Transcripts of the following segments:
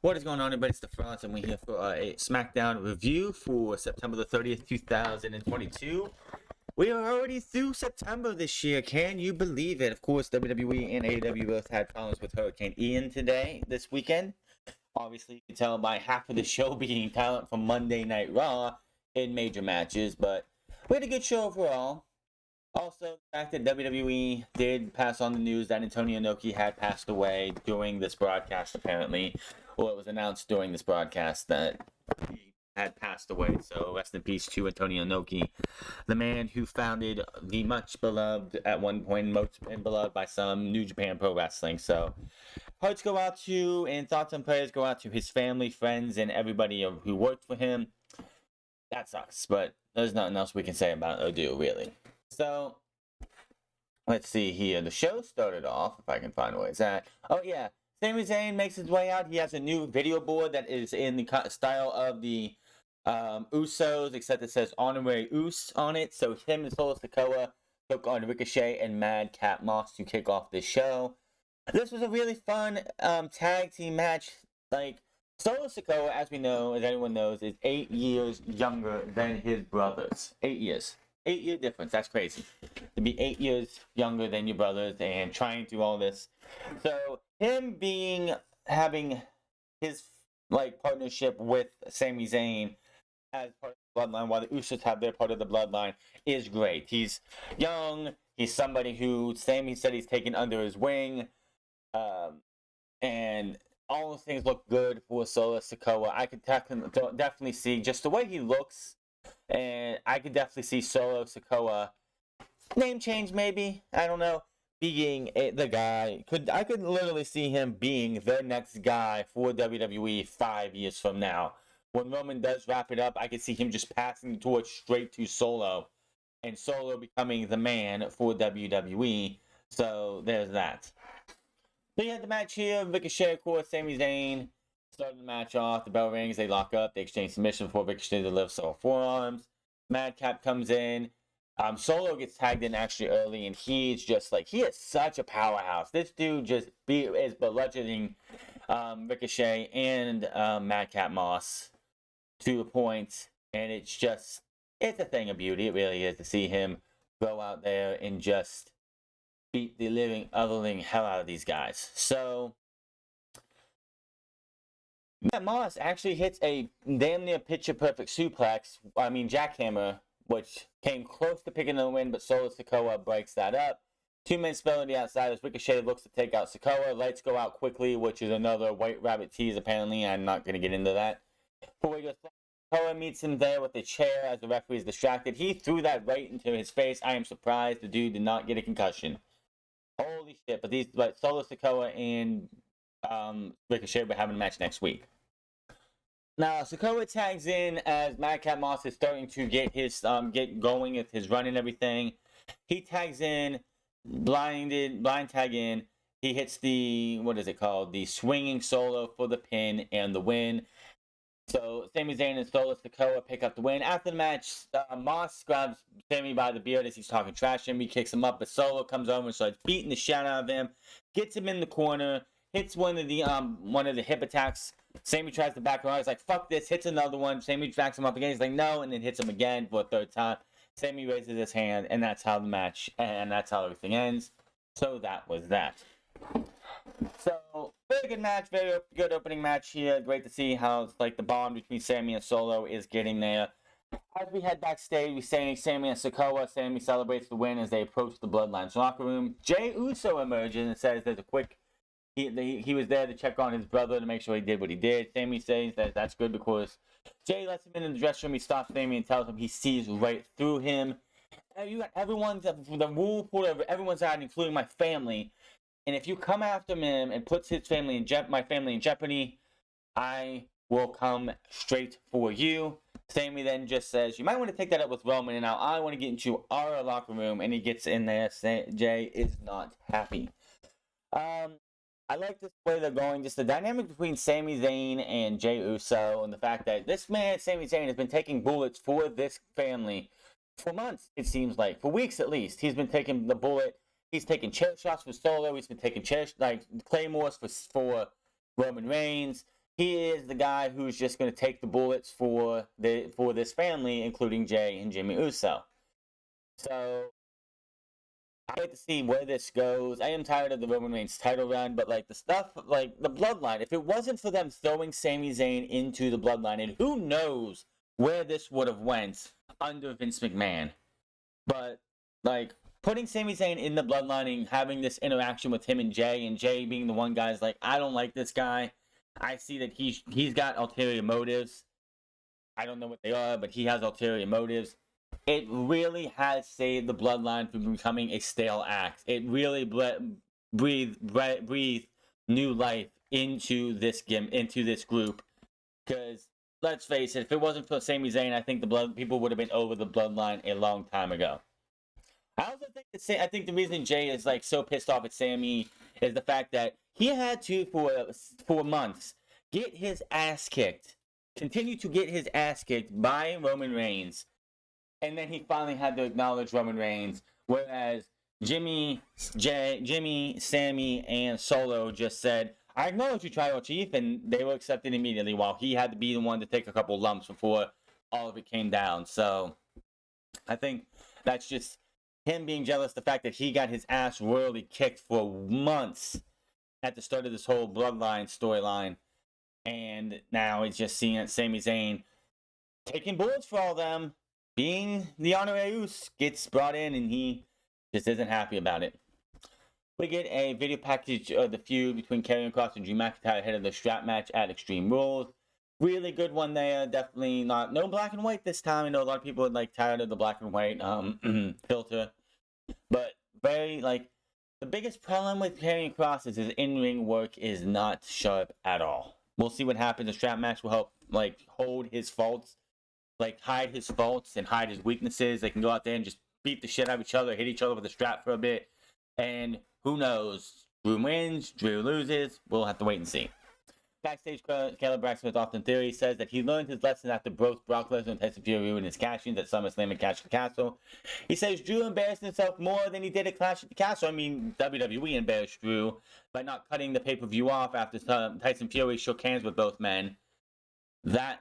What is going on, everybody? It's the Franz, and we're here for a Smackdown review for September the 30th, 2022. We are already through September this year. Can you believe it? Of course, WWE and AEW both had problems with Hurricane Ian this weekend. Obviously, you can tell by half of the show being talent from Monday Night Raw in major matches, but we had a good show overall. Also, the fact that WWE did pass on the news that Antonio Inoki had passed away during this broadcast, apparently. Well, it was announced during this broadcast that he had passed away. So, rest in peace to Antonio Inoki, the man who founded the much beloved, at one point, most beloved by some, New Japan Pro Wrestling. So, hearts go out to, and thoughts and prayers go out to his family, friends, and everybody who worked for him. That sucks, but there's nothing else we can say about it or do, really. So, let's see here. The show started off, if I can find where it's at. Oh, yeah. Sami Zayn makes his way out. He has a new video board that is in the style of the Usos, except it says Honorary Us on it. So, him and Solo Sikoa took on Ricochet and Madcap Moss to kick off this show. This was a really fun tag team match. Like, Solo Sikoa, as we know, as anyone knows, is 8 years younger than his brothers. 8 years. 8-year difference. That's crazy. To be 8 years younger than your brothers and trying to do all this. So him having his partnership with Sami Zayn as part of the bloodline, while the Usos have their part of the bloodline, is great. He's young. He's somebody who Sami said he's taken under his wing, and all those things look good for Solo Sikoa. I could definitely see just the way he looks. And I could definitely see Solo Sikoa, name change maybe, I don't know, being the guy. I could literally see him being the next guy for WWE 5 years from now. When Roman does wrap it up, I could see him just passing the torch straight to Solo, and Solo becoming the man for WWE. So there's that. So you had the match here, Ricochet, of course, Sami Zayn. Starting the match off, the bell rings, they lock up, they exchange submission before Ricochet delivers Solo forearms. Madcap comes in. Solo gets tagged in actually early, and he's just he is such a powerhouse. This dude is bludgeoning Ricochet and Madcap Moss to the point, and it's a thing of beauty. It really is to see him go out there and just beat the living hell out of these guys. So, Matt Moss actually hits a damn near picture-perfect suplex, jackhammer, which came close to picking the win, but Solo Sikoa breaks that up. 2-minute spell on the outside as Ricochet looks to take out Sikoa. Lights go out quickly, which is another White Rabbit tease, apparently. I'm not going to get into that. Sikoa meets him there with a chair as the referee is distracted. He threw that right into his face. I am surprised the dude did not get a concussion. Holy shit, but Solo Sikoa and Ricochet will have a match next week. Now, Sikoa tags in as Madcap Moss is starting to get going with his run and everything. He tags in, blind tag in. He hits the swinging solo for the pin and the win. So, Sami Zayn and Solo Sikoa pick up the win. After the match, Moss grabs Sami by the beard as he's talking trash to him. He kicks him up, but Solo comes over and starts beating the shit out of him. Gets him in the corner. Hits one of the hip attacks. Sami tries to back around. He's like, fuck this. Hits another one. Sami backs him up again. He's like, no. And then hits him again for a third time. Sami raises his hand. And that's how the match, and that's how everything ends. So that was that. So, very good match. Very good opening match here. Great to see how the bond between Sami and Solo is getting there. As we head backstage, we see Sami and Sikoa. Sami celebrates the win as they approach the Bloodline's locker room. Jey Uso emerges and says there's a quick... He was there to check on his brother to make sure he did what he did. Sami says that's good because Jey lets him in the dressing room. He stops Sami and tells him he sees right through him. You got the rule for everyone's out, including my family. And if you come after him and puts his family my family in jeopardy, I will come straight for you. Sami then just says, you might want to take that up with Roman, and now I want to get into our locker room. And he gets in there. Jey is not happy. I like this way they're going. Just the dynamic between Sami Zayn and Jey Uso, and the fact that this man, Sami Zayn, has been taking bullets for this family for months, it seems like. For weeks, at least. He's been taking the bullet. He's taking chair shots for Solo. He's been taking claymores for Roman Reigns. he is the guy who's just going to take the bullets for this family, including Jay and Jimmy Uso. So I wait to see where this goes. I am tired of the Roman Reigns title run, but like the stuff, like the bloodline, if it wasn't for them throwing Sami Zayn into the bloodline, and who knows where this would have went under Vince McMahon. But like putting Sami Zayn in the bloodline and having this interaction with him and Jay being the one guy's like, I don't like this guy. I see that he's got ulterior motives. I don't know what they are, but he has ulterior motives. It really has saved the bloodline from becoming a stale act. It really breathed new life into this group. Because let's face it, if it wasn't for Sami Zayn, I think people would have been over the bloodline a long time ago. I also think the reason Jay is like so pissed off at Sami is the fact that he had to for months get his ass kicked, continue to get his ass kicked by Roman Reigns, and then he finally had to acknowledge Roman Reigns. Whereas Jimmy, Sammy, and Solo just said, "I acknowledge you, Tribal Chief," and they were accepted immediately. While he had to be the one to take a couple lumps before all of it came down. So I think that's just him being jealous, the fact that he got his ass royally kicked for months at the start of this whole bloodline storyline. And now he's just seeing Sami Zayn taking bullets for all them, being the honorarius, gets brought in, and he just isn't happy about it. We get a video package of the feud between Karrion Kross and Drew McIntyre ahead of the strap match at Extreme Rules. Really good one there. Definitely no black and white this time. I know a lot of people are like tired of the black and white filter. But very the biggest problem with Karrion Kross is his in-ring work is not sharp at all. We'll see what happens. The strap match will help hold his faults, hide his faults and hide his weaknesses. They can go out there and just beat the shit out of each other, hit each other with a strap for a bit. And who knows? Drew wins, Drew loses. We'll have to wait and see. Backstage, Caleb Braxton with Austin Theory says that he learned his lesson after both Brock Lesnar and Tyson Fury in his cash-ins at SummerSlam and Clash at the Castle. He says Drew embarrassed himself more than he did at Clash at the Castle. I mean, WWE embarrassed Drew by not cutting the pay-per-view off after Tyson Fury shook hands with both men. That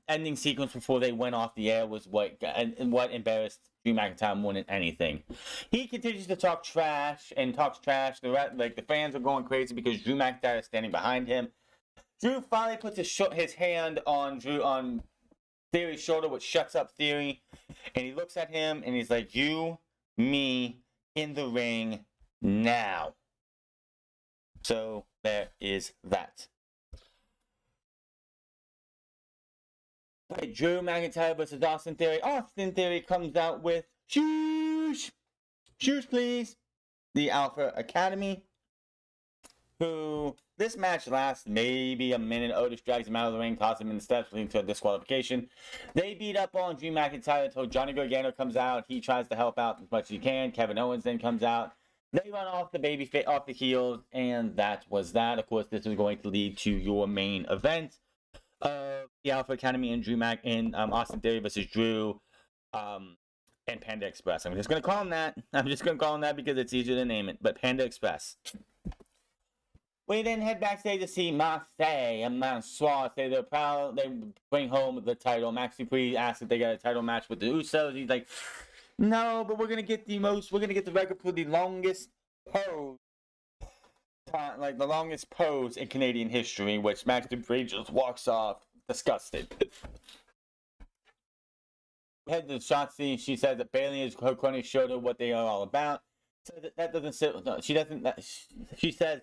ending sequence before they went off the air was what embarrassed Drew McIntyre more than anything. He continues to talk trash and talks trash. The fans are going crazy because Drew McIntyre is standing behind him. Drew finally puts his hand on Theory's shoulder, which shuts up Theory, and he looks at him and he's like, "You, me, in the ring now." So there is that. Right, Drew McIntyre versus Austin Theory. Austin Theory comes out with shoes, please. The Alpha Academy, who this match lasts maybe a minute. Otis drags him out of the ring, tosses him in the steps, leading to a disqualification. They beat up on Drew McIntyre until Johnny Gargano comes out. He tries to help out as much as he can. Kevin Owens then comes out. They run off off the heels, and that was that. Of course, this is going to lead to your main event of the Alpha Academy and Austin Theory versus Drew and Panda Express. I'm just going to call him that. Because it's easier to name it. But Panda Express. We then head backstage to see Marseille and Mansoor say they're proud. They bring home the title. Max Dupree asks if they got a title match with the Usos. He's like, no, but we're gonna get the record for the longest pose, the longest pose in Canadian history, which Max Dupree just walks off disgusted. We head to Shotzi. She says that Bayley and her cronies showed her what they are all about. So that doesn't sit. No, she doesn't. She says.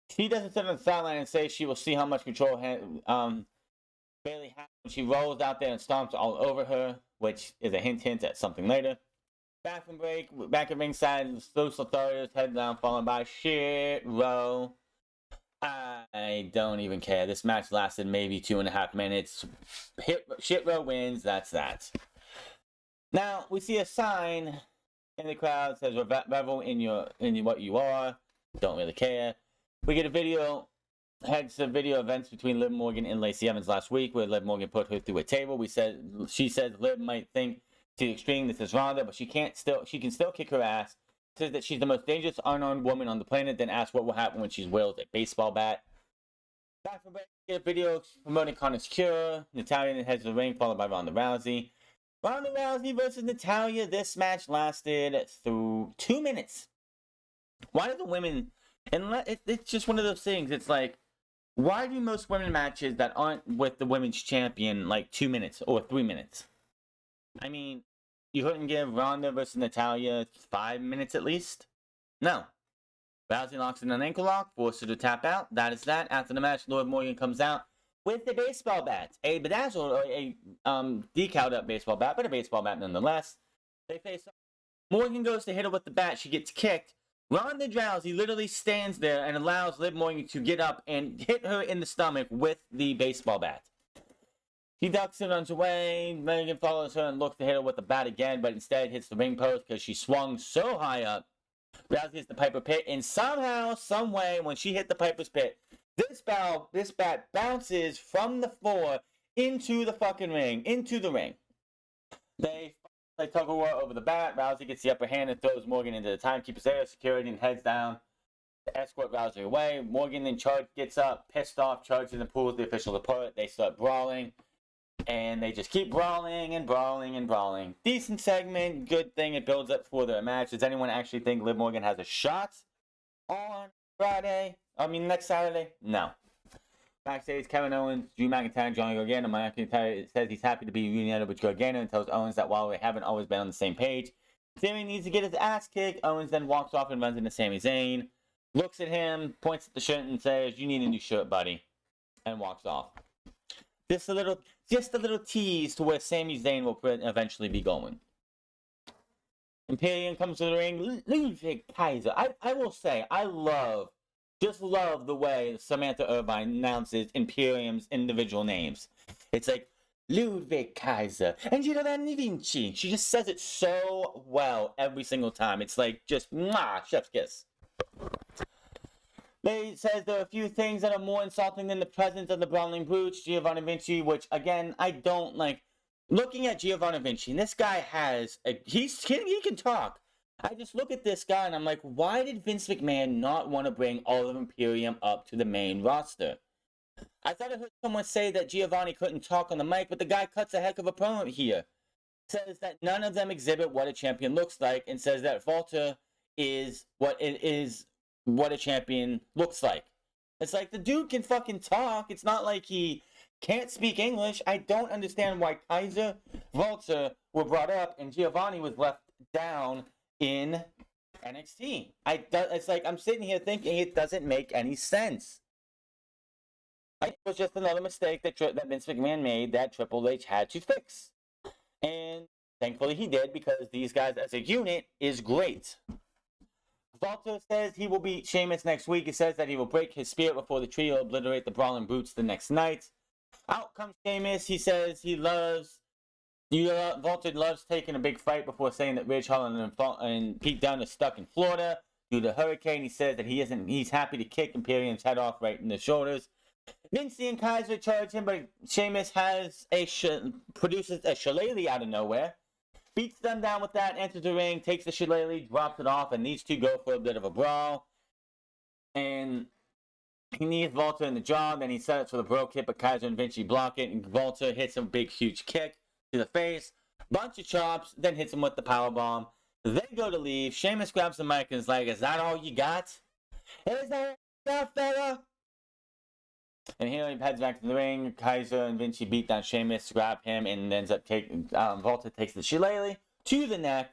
She doesn't sit on the sideline and say she will see how much control Bayley has when she rolls out there and stomps all over her, which is a hint at something later. Bathroom break, back at ringside, Los Lotharios head down, followed by Shit Row. I don't even care. This match lasted maybe 2.5 minutes. Shit Row wins, that's that. Now, we see a sign in the crowd that says, revel in what you are. Don't really care. We get a video, had some video events between Liv Morgan and Lacey Evans last week, where Liv Morgan put her through a table. She says Liv might think to the extreme this is Ronda, but she can still kick her ass. Says that she's the most dangerous unarmed woman on the planet, then asks what will happen when she's wielded a baseball bat. Back from break, get a video promoting Connor's cure. Natalia heads to the ring, followed by Ronda Rousey. Ronda Rousey versus Natalia. This match lasted through 2 minutes. Why do the women... And it's just one of those things. It's like, why do most women matches that aren't with the women's champion like 2 minutes or 3 minutes? I mean, you couldn't give Ronda versus Natalia 5 minutes at least? No. Rousey locks in an ankle lock, forces her to tap out. That is that. After the match, Lord Morgan comes out with the baseball bat. A bedazzled, or a decaled up baseball bat, but a baseball bat nonetheless. They face off. Morgan goes to hit her with the bat. She gets kicked. Ronda Rousey literally stands there and allows Liv Morgan to get up and hit her in the stomach with the baseball bat. She ducks and runs away. Morgan follows her and looks to hit her with the bat again, but instead hits the ring post because she swung so high up. Rousey hits the Piper Pit, and somehow, someway, when she hit the Piper's Pit, this bat bounces from the floor into the fucking ring, into the ring. They tug of war over the bat. Rousey gets the upper hand and throws Morgan into the timekeeper's area. Security and heads down to escort Rousey away. Morgan in charge gets up, pissed off, charges and pulls the officials apart. They start brawling. And they just keep brawling and brawling and brawling. Decent segment, good thing. It builds up for their match. Does anyone actually think Liv Morgan has a shot on next Saturday? No. Backstage, Kevin Owens, Drew McIntyre, Johnny Gargano. McIntyre says he's happy to be reunited with Gargano and tells Owens that while they haven't always been on the same page, Sami needs to get his ass kicked. Owens then walks off and runs into Sami Zayn, looks at him, points at the shirt and says, "You need a new shirt, buddy," and walks off. Just a little tease to where Sami Zayn will eventually be going. Imperium comes to the ring. Ludwig Kaiser. I will say, I love the way Samantha Irvine announces Imperium's individual names. It's like, Ludwig Kaiser and Giovanni Vinci. She just says it so well every single time. It's like, just, mwah, chef's kiss. They says there are a few things that are more insulting than the presence of the Brawling Brutes, Giovanni Vinci, which, again, I don't like. Looking at Giovanni Vinci, and this guy he can talk. I just look at this guy, and I'm like, why did Vince McMahon not want to bring all of Imperium up to the main roster? I thought I heard someone say that Giovanni couldn't talk on the mic, but the guy cuts a heck of a promo here. Says that none of them exhibit what a champion looks like, and says that Walter is what a champion looks like. It's like, the dude can fucking talk. It's not like he can't speak English. I don't understand why Kaiser, Walter were brought up and Giovanni was left down in NXT. It's like, I'm sitting here thinking it doesn't make any sense. It was just another mistake that Vince McMahon made that Triple H had to fix. And thankfully he did, because these guys as a unit is great. Walter says he will beat Sheamus next week. He says that he will break his spirit before the trio obliterate the Brawling Brutes the next night. Out comes Sheamus. He says Walter loves taking a big fight before saying that Ridge Holland and Pete Dunne are stuck in Florida due to the hurricane. He says that he's happy to kick Imperium's head off right in the shoulders. Vinci and Kaiser charge him, but Sheamus produces a shillelagh out of nowhere. Beats them down with that, enters the ring, takes the shillelagh, drops it off, and these two go for a bit of a brawl. And he knees Walter in the jaw, then he sets for the bro kick, but Kaiser and Vinci block it, and Walter hits a big, huge kick to the face. Bunch of chops, then hits him with the powerbomb. They go to leave. Sheamus grabs the mic and is like, "Is that all you got? Is that all you got, fella?" And here he heads back to the ring. Kaiser and Vinci beat down Sheamus, grab him, and ends up taking. Walter takes the shillelagh to the neck,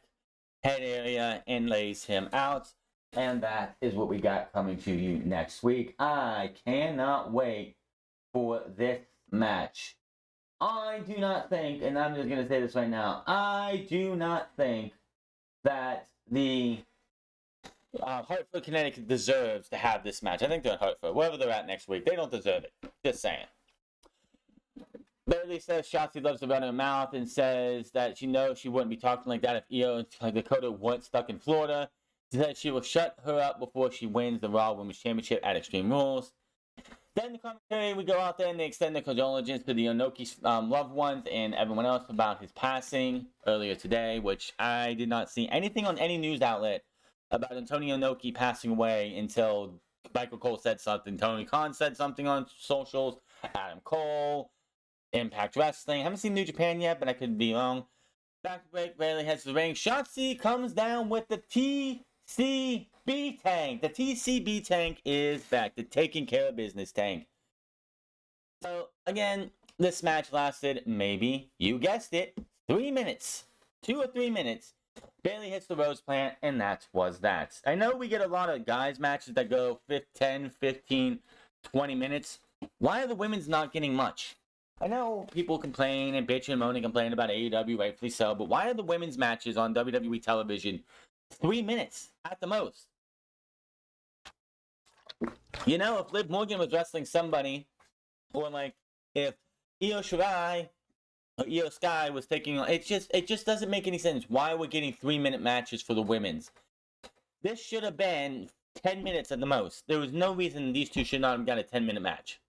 head area, and lays him out. And that is what we got coming to you next week. I cannot wait for this match. I do not think, and I'm just going to say this right now, I do not think that the Hartford, Connecticut deserves to have this match. I think they're in Hartford. Wherever they're at next week, they don't deserve it. Just saying. Bailey says Shotzi loves to run her mouth and says that she knows she wouldn't be talking like that if Io and Dakota weren't stuck in Florida. She said she will shut her up before she wins the Raw Women's Championship at Extreme Rules. Then the commentary, we go out there and they extend their condolences to the Inoki's loved ones and everyone else about his passing earlier today, which I did not see anything on any news outlet about Antonio Inoki passing away until Michael Cole said something. Tony Khan said something on socials. Adam Cole, Impact Wrestling. Haven't seen New Japan yet, but I could be wrong. Back to break. Bayley heads to the ring. Shotzi comes down with the TCB tank. The TCB tank is back. The taking care of business tank. So, again, this match lasted maybe, you guessed it, 3 minutes. 2 or 3 minutes. Bayley hits the Rose Plant, and that was that. I know we get a lot of guys matches that go 10, 15, 20 minutes. Why are the women's not getting much? I know people complain and bitch and moan and complain about AEW, rightfully so, but why are the women's matches on WWE television 3 minutes at the most? You know, if Liv Morgan was wrestling somebody, or like if Io Shirai or Io Sky was taking on, it just doesn't make any sense. Why we're getting 3 minute matches for the women's? This should have been 10 minutes at the most. There was no reason these two should not have got a 10-minute match.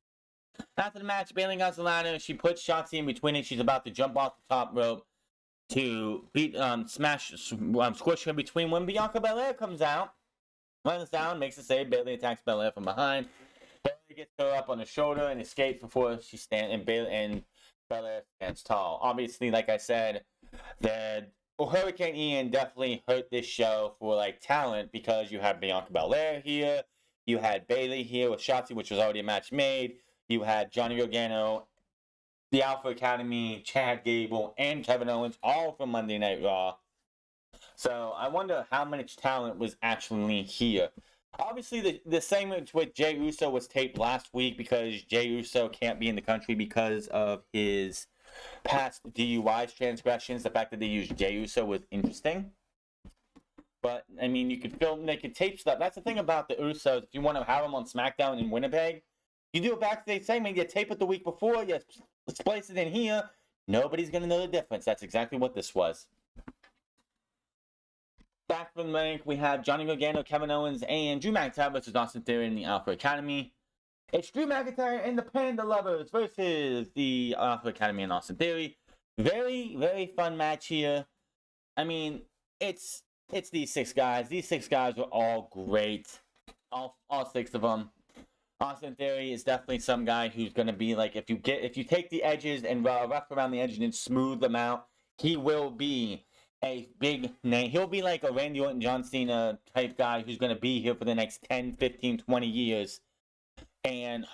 After the match, Bayley got the ladder. She puts Shotzi in between it. She's about to jump off the top rope to squish her between when Bianca Belair comes out. Runs down, makes a save. Bayley attacks Belair from behind. Bayley gets her up on the shoulder and escapes before she stands. And Belair stands tall. Obviously, like I said, Hurricane Ian definitely hurt this show for like talent because you had Bianca Belair here, you had Bayley here with Shotzi, which was already a match made. You had Johnny Gargano, the Alpha Academy, Chad Gable, and Kevin Owens, all from Monday Night Raw. So I wonder how much talent was actually here. Obviously, the segment with Jey Uso was taped last week because Jey Uso can't be in the country because of his past DUI transgressions. The fact that they used Jey Uso was interesting. But, I mean, you could film, they could tape stuff. That's the thing about the Usos. If you want to have them on Smackdown in Winnipeg, you do a backstage segment, you tape it the week before, you splice it in here. Nobody's going to know the difference. That's exactly what this was. Back from the ring, we have Johnny Gargano, Kevin Owens, and Drew McIntyre versus Austin Theory in the Alpha Academy. It's Drew McIntyre and the Panda Lovers versus the Alpha Academy and Austin Theory. Very, very fun match here. I mean, it's these 6 guys. These 6 guys were all great. All 6 of them. Austin Theory is definitely some guy who's going to be like, if you take the edges and rough around the edges and smooth them out, he will be a big name. He'll be like a Randy Orton, John Cena type guy who's going to be here for the next 10, 15, 20 years and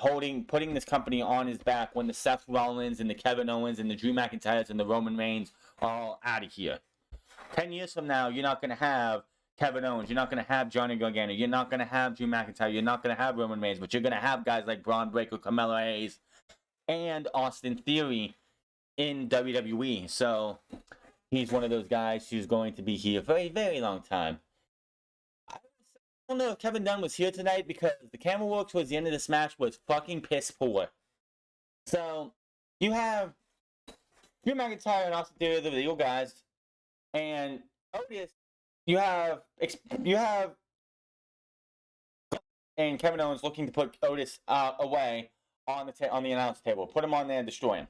putting this company on his back when the Seth Rollins and the Kevin Owens and the Drew McIntyres and the Roman Reigns are all out of here. 10 years from now, you're not going to have Kevin Owens. You're not going to have Johnny Gargano. You're not going to have Drew McIntyre. You're not going to have Roman Reigns. But you're going to have guys like Braun Breaker, Carmelo Hayes, and Austin Theory in WWE. So he's one of those guys who's going to be here for a very long time. I don't know if Kevin Dunn was here tonight because the camera work towards the end of this match was fucking piss poor. So you have Drew McIntyre and Austin Theory, the real guys, and Otis. You have and Kevin Owens looking to put Otis away on the announce table. Put him on there and destroy him.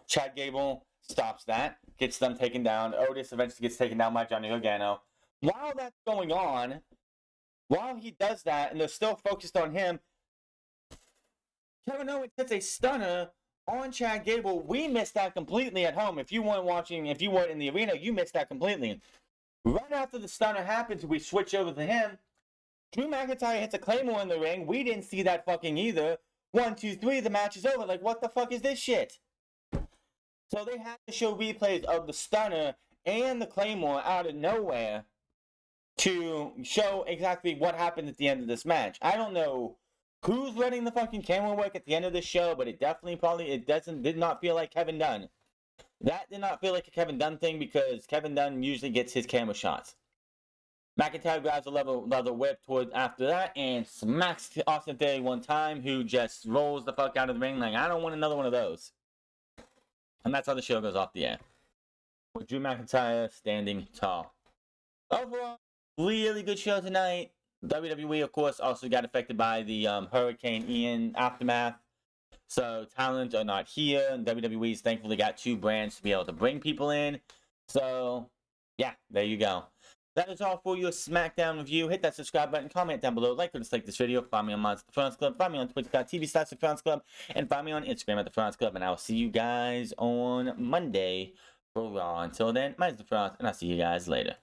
Chad Gable stops that, gets them taken down. Otis eventually gets taken down by Johnny Gargano. While that's going on, while he does that, and they're still focused on him, Kevin Owens hits a stunner on Chad Gable. We missed that completely at home. If you weren't in the arena, you missed that completely. Right after the stunner happens, we switch over to him. Drew McIntyre hits a Claymore in the ring. We didn't see that fucking either. 1, 2, 3, the match is over. Like, what the fuck is this shit? So they had to show replays of the stunner and the Claymore out of nowhere to show exactly what happened at the end of this match. I don't know who's running the fucking camera work at the end of this show, but it definitely did not feel like Kevin Dunn. That did not feel like a Kevin Dunn thing because Kevin Dunn usually gets his camera shots. McIntyre grabs a leather whip after that and smacks Austin Theory one time, who just rolls the fuck out of the ring like, I don't want another one of those. And that's how the show goes off the air. With Drew McIntyre standing tall. Overall, really good show tonight. WWE, of course, also got affected by the Hurricane Ian aftermath. So talent are not here, and WWE's thankfully got 2 brands to be able to bring people in. So, yeah, there you go. that is all for your SmackDown review. Hit that subscribe button, comment down below, like or dislike this video. Find me on Monster The France Club, find me on twitch.tv/The France Club, and find me on Instagram at The France Club. And I will see you guys on Monday for Raw. Until then, my name is The France, and I'll see you guys later.